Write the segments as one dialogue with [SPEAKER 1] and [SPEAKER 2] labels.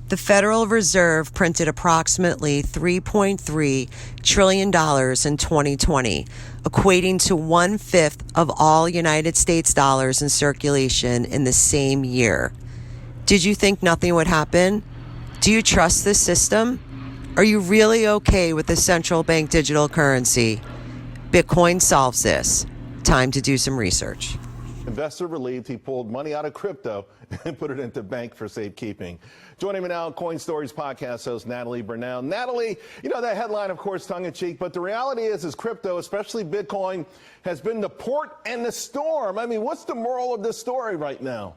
[SPEAKER 1] The Federal Reserve printed approximately $3.3 trillion in 2020, equating to 1/5 of all United States dollars in circulation in the same year. Did you think nothing would happen? Do you trust this system? Are you really okay with the central bank digital currency? Bitcoin solves this. Time to do some research.
[SPEAKER 2] Investor relieved he pulled money out of crypto and put it into bank for safekeeping. Joining me now, Coin Stories podcast host Natalie Brunell. Natalie, you know that headline, of course, tongue-in-cheek, but the reality is crypto, especially Bitcoin, has been the port and the storm. I mean, what's the moral of this story right now?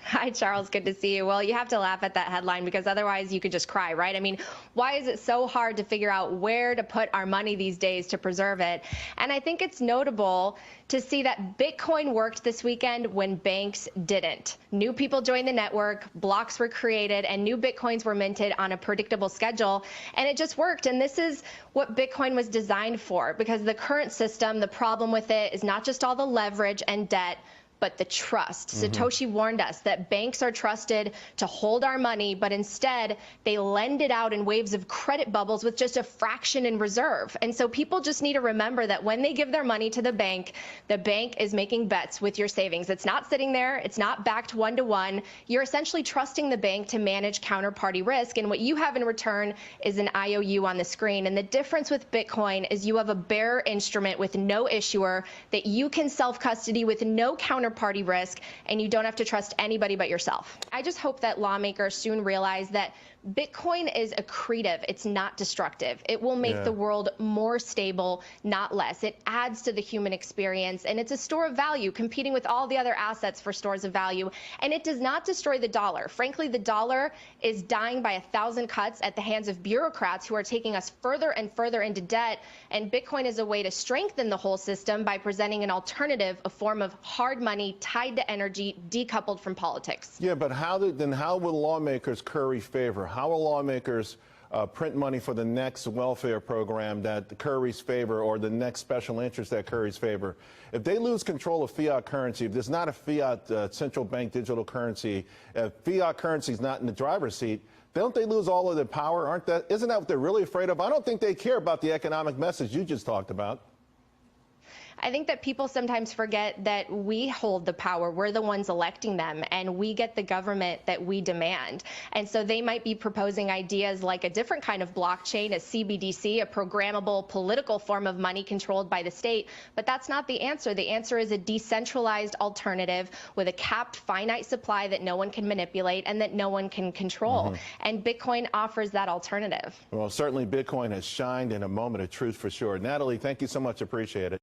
[SPEAKER 3] Hi, Charles. Good to see you. Well, you have to laugh at that headline because otherwise you could just cry, right? I mean, why is it so hard to figure out where to put our money these days to preserve it? And I think it's notable to see that Bitcoin worked this weekend when banks didn't. New people joined the network, blocks were created, and new Bitcoins were minted on a predictable schedule, and it just worked. And this is what Bitcoin was designed for, because the current system, the problem with it is not just all the leverage and debt, but the trust. Satoshi warned us that banks are trusted to hold our money, but instead they lend it out in waves of credit bubbles with just a fraction in reserve. And so people just need to remember that when they give their money to the bank is making bets with your savings. It's not sitting there. It's not backed one-to-one. You're essentially trusting the bank to manage counterparty risk. And what you have in return is an IOU on the screen. And the difference with Bitcoin is you have a bearer instrument with no issuer that you can self-custody with no counterparty risk, and you don't have to trust anybody but yourself. I just hope that lawmakers soon realize that Bitcoin is accretive. It's not destructive. It will make the world more stable, not less. It adds to the human experience, and it's a store of value competing with all the other assets for stores of value. And it does not destroy the dollar. Frankly, the dollar is dying by 1,000 cuts at the hands of bureaucrats who are taking us further and further into debt. And Bitcoin is a way to strengthen the whole system by presenting an alternative, a form of hard money tied to energy, decoupled from politics.
[SPEAKER 2] Yeah, but how will lawmakers curry favor? How will lawmakers print money for the next welfare program that curries favor, or the next special interest that curries favor? If they lose control of fiat currency, if there's not a fiat central bank digital currency, if fiat currency is not in the driver's seat, don't they lose all of their power? Isn't that what they're really afraid of? I don't think they care about the economic message you just talked about.
[SPEAKER 3] I think that people sometimes forget that we hold the power. We're the ones electing them, and we get the government that we demand. And so they might be proposing ideas like a different kind of blockchain, a CBDC, a programmable political form of money controlled by the state. But that's not the answer. The answer is a decentralized alternative with a capped finite supply that no one can manipulate and that no one can control. And Bitcoin offers that alternative.
[SPEAKER 2] Well, certainly Bitcoin has shined in a moment of truth for sure. Natalie, thank you so much. Appreciate it.